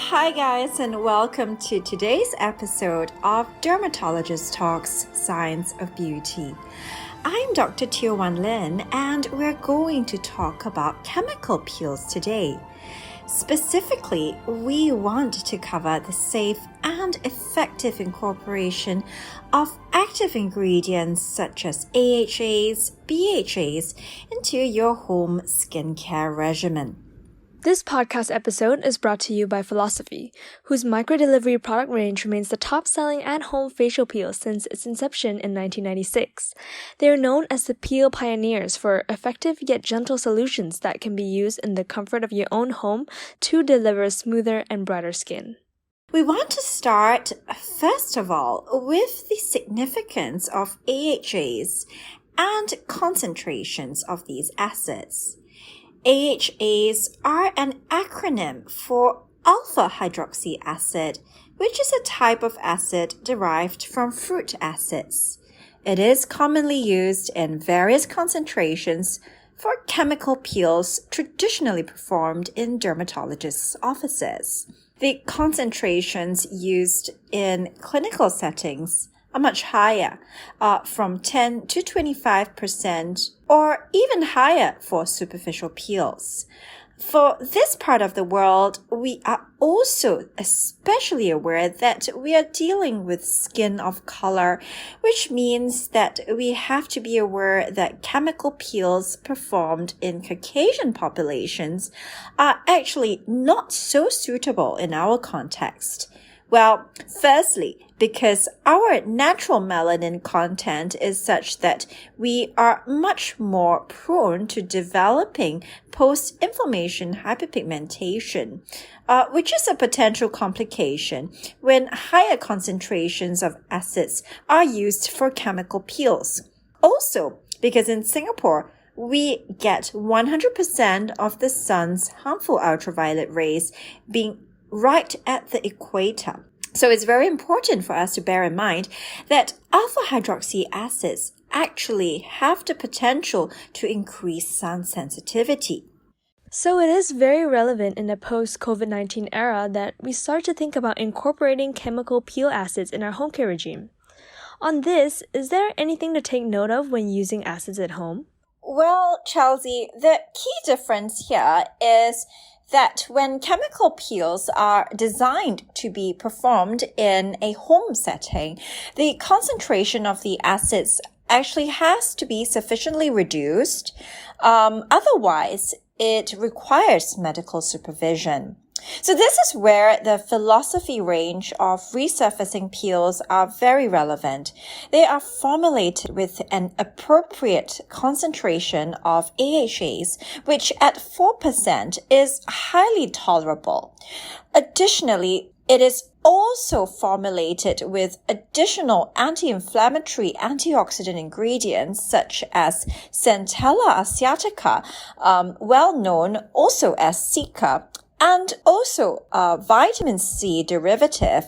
Hi guys, and welcome to today's episode of Dermatologist Talks Science of Beauty. I'm Dr. Teo Wan Lin, and we're going to talk about chemical peels today. Specifically, we want to cover the safe and effective incorporation of active ingredients such as AHAs, BHAs into your home skincare regimen. This podcast episode is brought to you by Philosophy, whose micro-delivery product range remains the top-selling at-home facial peel since its inception in 1996. They are known as the peel pioneers for effective yet gentle solutions that can be used in the comfort of your own home to deliver smoother and brighter skin. We want to start, first of all, with the significance of AHAs and concentrations of these acids. AHAs are an acronym for alpha-hydroxy acid, which is a type of acid derived from fruit acids. It is commonly used in various concentrations for chemical peels traditionally performed in dermatologists' offices. The concentrations used in clinical settings are much higher, from 10 to 25%, or even higher for superficial peels. For this part of the world, we are also especially aware that we are dealing with skin of color, which means that we have to be aware that chemical peels performed in Caucasian populations are actually not so suitable in our context. Well, firstly, because our natural melanin content is such that we are much more prone to developing post-inflammation hyperpigmentation, which is a potential complication when higher concentrations of acids are used for chemical peels. Also, because in Singapore, we get 100% of the sun's harmful ultraviolet rays being right at the equator. So it's very important for us to bear in mind that alpha-hydroxy acids actually have the potential to increase sun sensitivity. So it is very relevant in the post-COVID-19 era that we start to think about incorporating chemical peel acids in our home care regime. On this, is there anything to take note of when using acids at home? Well, Chelsea, the key difference here is that when chemical peels are designed to be performed in a home setting, the concentration of the acids actually has to be sufficiently reduced. Otherwise, it requires medical supervision. So this is where the Philosophy range of resurfacing peels are very relevant. They are formulated with an appropriate concentration of AHAs, which at 4% is highly tolerable. Additionally, it is also formulated with additional anti-inflammatory antioxidant ingredients such as Centella asiatica, well known also as cica, and also a vitamin C derivative,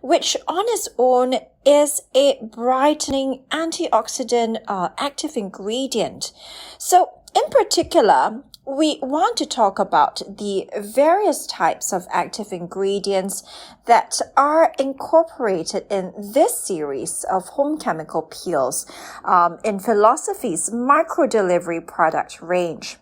which on its own is a brightening antioxidant active ingredient. So in particular, we want to talk about the various types of active ingredients that are incorporated in this series of home chemical peels in Philosophy's micro-delivery product range.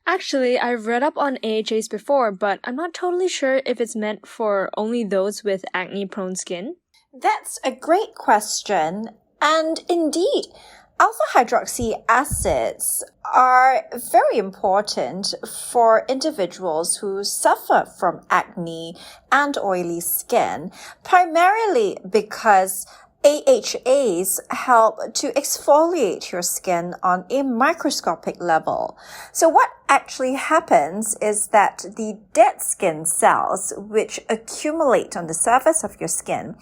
Actually, I've read up on AHAs before, but I'm not totally sure if it's meant for only those with acne-prone skin. That's a great question. And indeed, alpha-hydroxy acids are very important for individuals who suffer from acne and oily skin, primarily because AHAs help to exfoliate your skin on a microscopic level. So what actually happens is that the dead skin cells, which accumulate on the surface of your skin,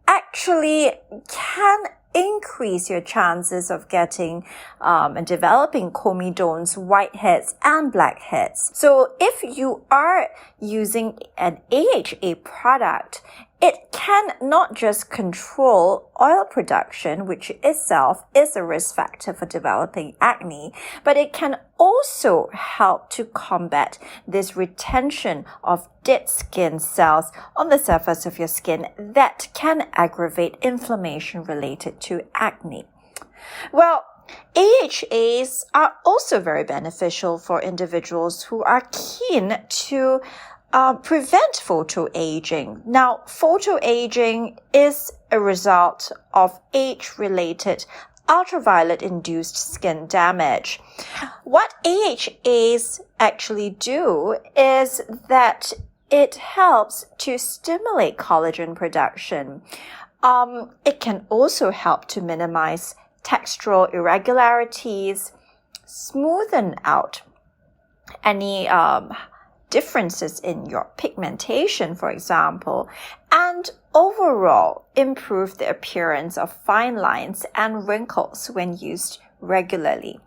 actually can increase your chances of getting and developing comedones, whiteheads, and blackheads. So if you are using an AHA product it can not just control oil production, which itself is a risk factor for developing acne, but it can also help to combat this retention of dead skin cells on the surface of your skin that can aggravate inflammation related to acne. Well, AHAs are also very beneficial for individuals who are keen to prevent photoaging. Now, photoaging is a result of age-related ultraviolet-induced skin damage. What AHAs actually do is that it helps to stimulate collagen production. It can also help to minimize textural irregularities, smoothen out any differences in your pigmentation, for example, and overall improve the appearance of fine lines and wrinkles when used regularly.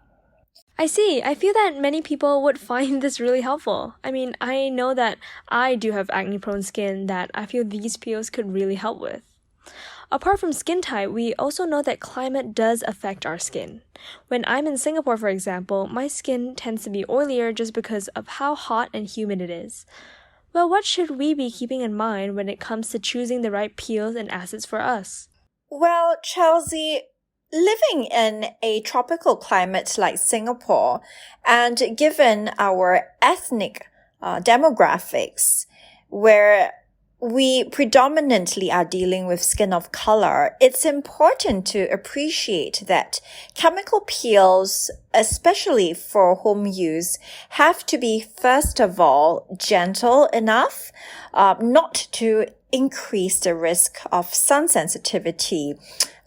I see. I feel that many people would find this really helpful. I mean, I know that I do have acne-prone skin that I feel these peels could really help with. Apart from skin type, we also know that climate does affect our skin. When I'm in Singapore, for example, my skin tends to be oilier just because of how hot and humid it is. Well, what should we be keeping in mind when it comes to choosing the right peels and acids for us? Well, Chelsea, living in a tropical climate like Singapore, and given our ethnic demographics, where we predominantly are dealing with skin of color, it's important to appreciate that chemical peels, especially for home use, have to be, first of all, gentle enough not to increase the risk of sun sensitivity,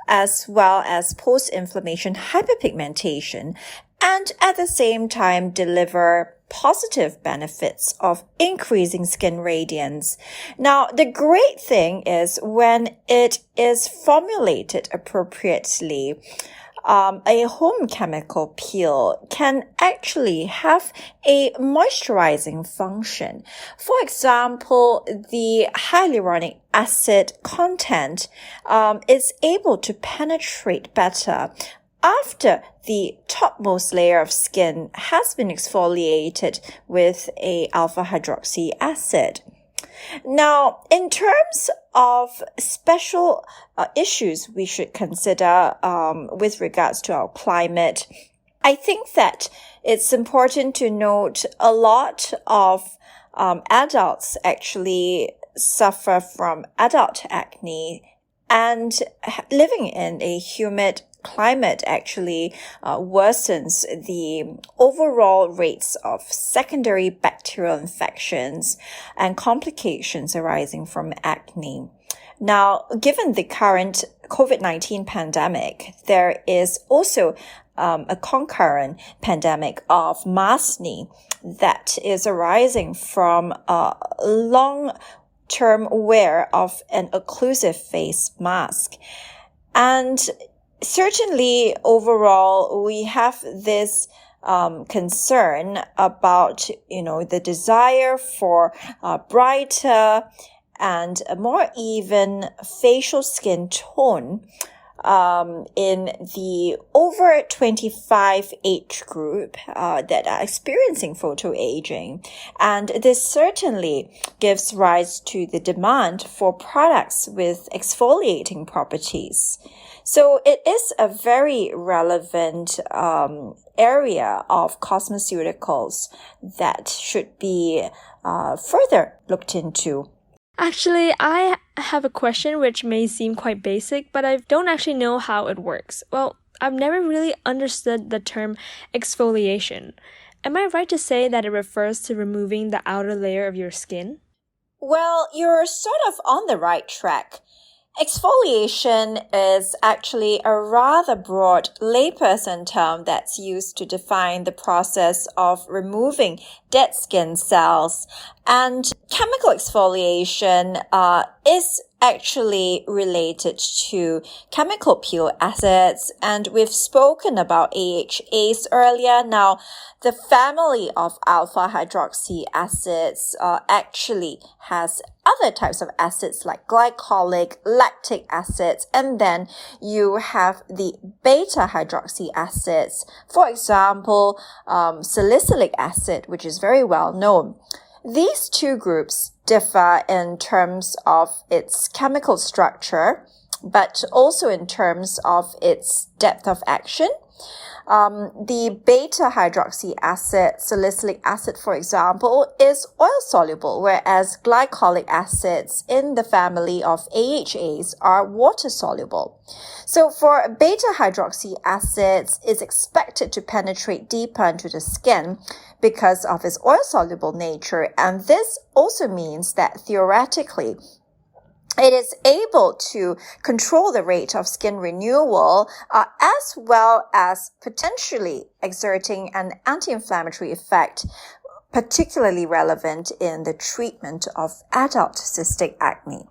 as well as post-inflammation hyperpigmentation, and at the same time deliver positive benefits of increasing skin radiance. Now, the great thing is when it is formulated appropriately, a home chemical peel can actually have a moisturizing function. For example, the hyaluronic acid content is able to penetrate better after the topmost layer of skin has been exfoliated with a alpha hydroxy acid. Now, in terms of special issues we should consider with regards to our climate, I think that it's important to note a lot of adults actually suffer from adult acne, and living in a humid climate actually worsens the overall rates of secondary bacterial infections and complications arising from acne. Now, given the current COVID-19 pandemic, there is also a concurrent pandemic of maskne that is arising from long-term wear of an occlusive face mask. And certainly, overall, we have this concern about, the desire for brighter and a more even facial skin tone in the over 25 age group that are experiencing photoaging. And this certainly gives rise to the demand for products with exfoliating properties. So it is a very relevant area of cosmeceuticals that should be further looked into. Actually, I have a question which may seem quite basic, but I don't actually know how it works. Well, I've never really understood the term exfoliation. Am I right to say that it refers to removing the outer layer of your skin? Well, you're sort of on the right track. Exfoliation is actually a rather broad layperson term that's used to define the process of removing dead skin cells. And chemical exfoliation is actually related to chemical peel acids, and we've spoken about AHAs earlier. Now, the family of alpha hydroxy acids actually has other types of acids like glycolic, lactic acids, and then you have the beta hydroxy acids. For example, salicylic acid, which is very well known. These two groups differ in terms of its chemical structure, but also in terms of its depth of action. The beta hydroxy acid, salicylic acid, for example, is oil-soluble, whereas glycolic acids in the family of AHAs are water-soluble. So for beta hydroxy acids, it's expected to penetrate deeper into the skin because of its oil-soluble nature, and this also means that theoretically, it is able to control the rate of skin renewal, as well as potentially exerting an anti-inflammatory effect, particularly relevant in the treatment of adult cystic acne.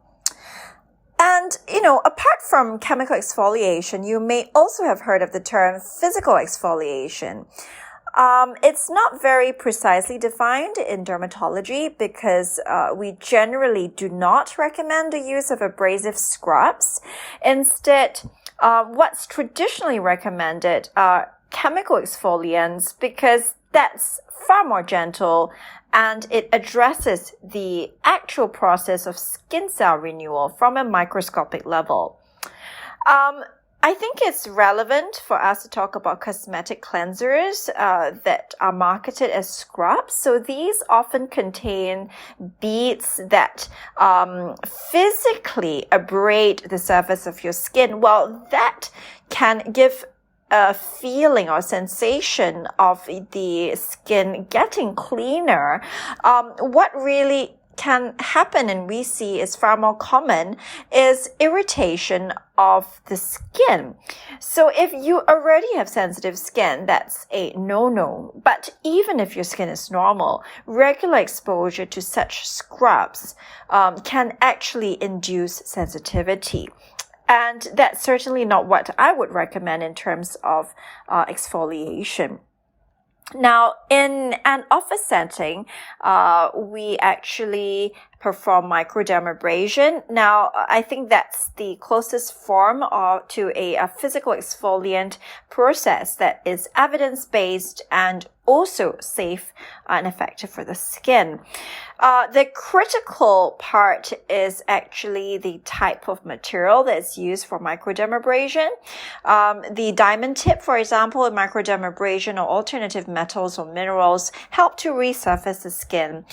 And, apart from chemical exfoliation, you may also have heard of the term physical exfoliation. It's not very precisely defined in dermatology because we generally do not recommend the use of abrasive scrubs. Instead, what's traditionally recommended are chemical exfoliants because that's far more gentle and it addresses the actual process of skin cell renewal from a microscopic level. I think it's relevant for us to talk about cosmetic cleansers that are marketed as scrubs. So these often contain beads that physically abrade the surface of your skin. Well, that can give a feeling or sensation of the skin getting cleaner. What really can happen and we see is far more common is irritation of the skin. So if you already have sensitive skin, that's a no-no. But even if your skin is normal, regular exposure to such scrubs can actually induce sensitivity. And that's certainly not what I would recommend in terms of exfoliation. Now, in an office setting, we actually perform microdermabrasion. Now, I think that's the closest form to a physical exfoliant process that is evidence-based and also safe and effective for the skin. The critical part is actually the type of material that's used for microdermabrasion. The diamond tip, for example, in microdermabrasion or alternative metals or minerals help to resurface the skin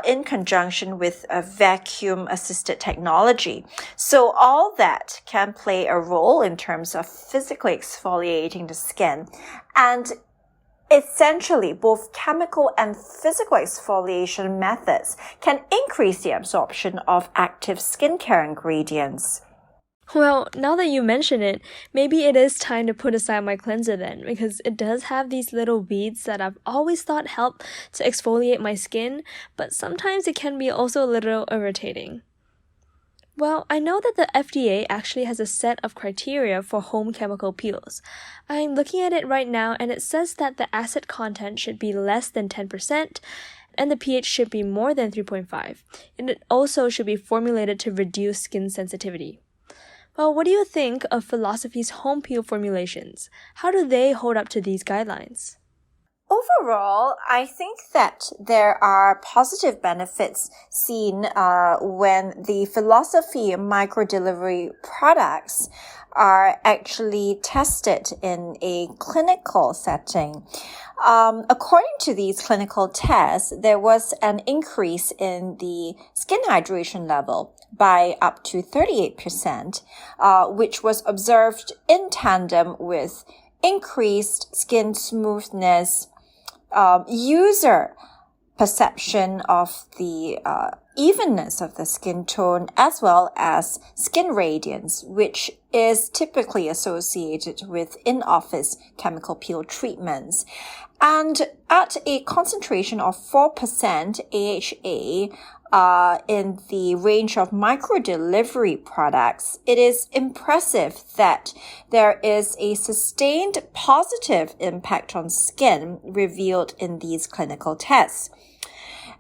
in conjunction with a vacuum-assisted technology. So all that can play a role in terms of physically exfoliating the skin. And essentially, both chemical and physical exfoliation methods can increase the absorption of active skincare ingredients. Well, now that you mention it, maybe it is time to put aside my cleanser then, because it does have these little beads that I've always thought help to exfoliate my skin, but sometimes it can be also a little irritating. Well, I know that the FDA actually has a set of criteria for home chemical peels. I'm looking at it right now and it says that the acid content should be less than 10% and the pH should be more than 3.5. And it also should be formulated to reduce skin sensitivity. Well, what do you think of Philosophy's home peel formulations? How do they hold up to these guidelines? Overall, I think that there are positive benefits seen when the Philosophy microdelivery products are actually tested in a clinical setting. According to these clinical tests, there was an increase in the skin hydration level by up to 38%, which was observed in tandem with increased skin smoothness, user perception of the evenness of the skin tone, as well as skin radiance, which is typically associated with in-office chemical peel treatments. And at a concentration of 4% AHA, in the range of micro-delivery products, it is impressive that there is a sustained positive impact on skin revealed in these clinical tests.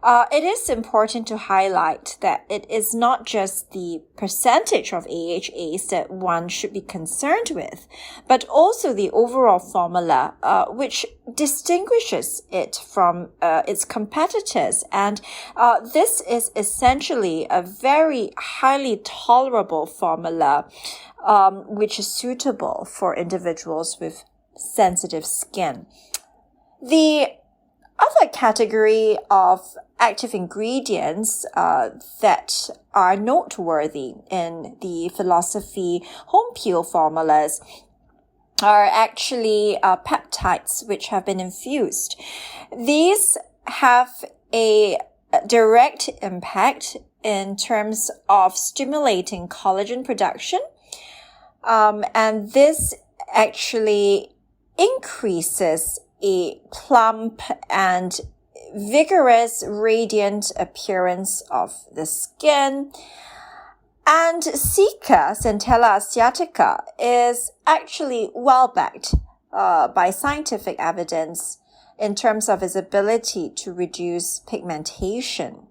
It is important to highlight that it is not just the percentage of AHAs that one should be concerned with, but also the overall formula, which distinguishes it from its competitors. And this is essentially a very highly tolerable formula, which is suitable for individuals with sensitive skin. The other category of active ingredients that are noteworthy in the Philosophy home peel formulas are actually peptides which have been infused. These have a direct impact in terms of stimulating collagen production, and this actually increases a plump and vigorous, radiant appearance of the skin. And Cica, Centella asiatica, is actually well backed by scientific evidence in terms of its ability to reduce pigmentation.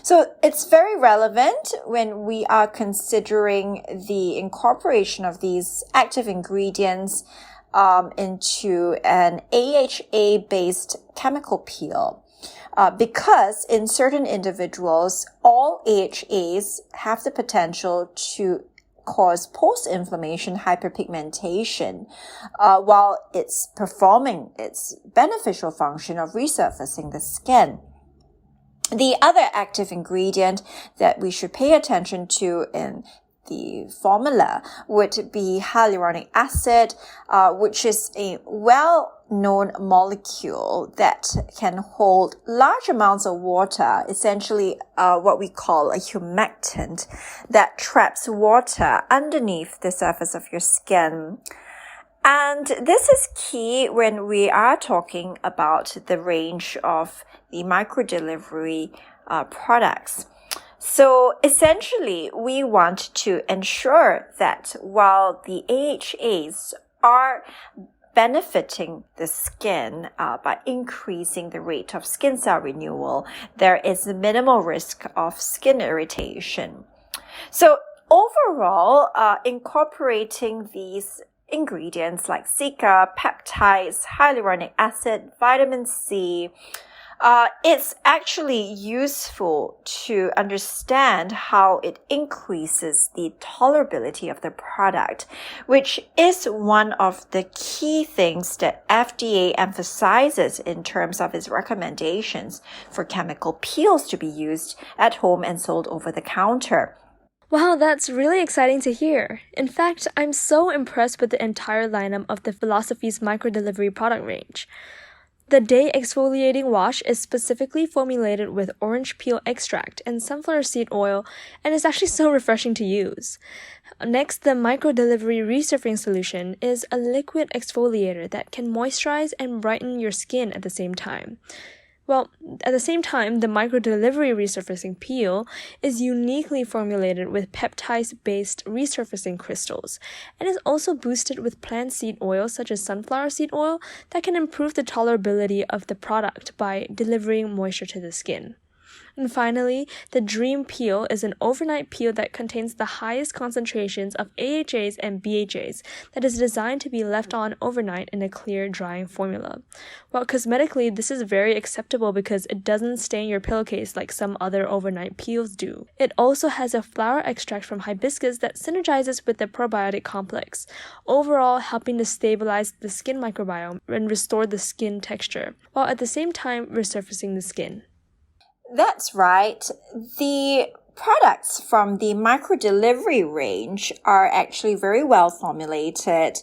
So it's very relevant when we are considering the incorporation of these active ingredients into an AHA-based chemical peel. Because in certain individuals, all AHAs have the potential to cause post-inflammation hyperpigmentation, while it's performing its beneficial function of resurfacing the skin. The other active ingredient that we should pay attention to in the formula would be hyaluronic acid, which is a well-known molecule that can hold large amounts of water, essentially what we call a humectant that traps water underneath the surface of your skin. And this is key when we are talking about the range of the microdelivery products. So essentially, we want to ensure that while the AHAs are benefiting the skin by increasing the rate of skin cell renewal, there is minimal risk of skin irritation. So overall, incorporating these ingredients like Cica, peptides, hyaluronic acid, vitamin C, it's actually useful to understand how it increases the tolerability of the product, which is one of the key things that FDA emphasizes in terms of its recommendations for chemical peels to be used at home and sold over the counter. Wow, that's really exciting to hear. In fact, I'm so impressed with the entire lineup of the Philosophy's microdelivery product range. The Day Exfoliating Wash is specifically formulated with orange peel extract and sunflower seed oil and is actually so refreshing to use. Next, the Microdelivery Resurfacing Solution is a liquid exfoliator that can moisturize and brighten your skin at the same time. Well, at the same time, the microdelivery resurfacing peel is uniquely formulated with peptide-based resurfacing crystals and is also boosted with plant seed oils such as sunflower seed oil that can improve the tolerability of the product by delivering moisture to the skin. And finally, the Dream Peel is an overnight peel that contains the highest concentrations of AHAs and BHAs that is designed to be left on overnight in a clear drying formula. While cosmetically, this is very acceptable because it doesn't stain your pillowcase like some other overnight peels do. It also has a flower extract from hibiscus that synergizes with the probiotic complex, overall helping to stabilize the skin microbiome and restore the skin texture, while at the same time resurfacing the skin. That's right. The products from the microdelivery range are actually very well formulated.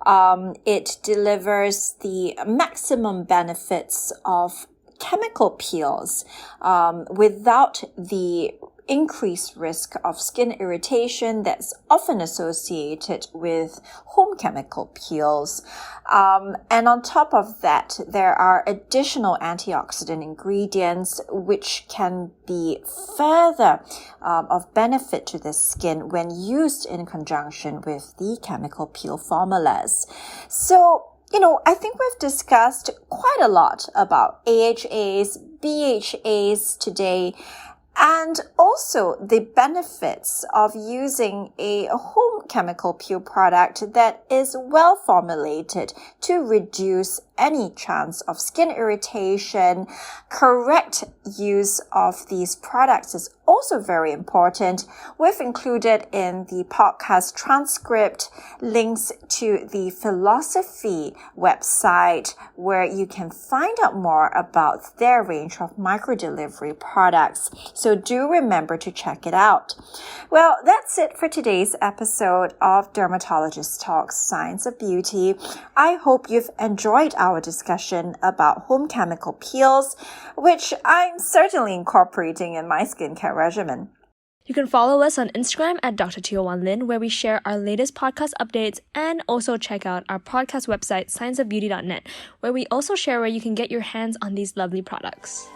It delivers the maximum benefits of chemical peels without the increased risk of skin irritation that's often associated with home chemical peels. And on top of that, there are additional antioxidant ingredients which can be further of benefit to the skin when used in conjunction with the chemical peel formulas. So, I think we've discussed quite a lot about AHAs, BHAs today, and also the benefits of using a home chemical peel product that is well formulated to reduce any chance of skin irritation. Correct use of these products is also very important. We've included in the podcast transcript links to the Philosophy website where you can find out more about their range of microdelivery products. So do remember to check it out. Well, that's it for today's episode of Dermatologist Talks Science of Beauty. I hope you've enjoyed our discussion about home chemical peels, which I'm certainly incorporating in my skincare regimen. You can follow us on Instagram at Dr. Teo Wan Lin, where we share our latest podcast updates, and also check out our podcast website, scienceofbeauty.net, where we also share where you can get your hands on these lovely products.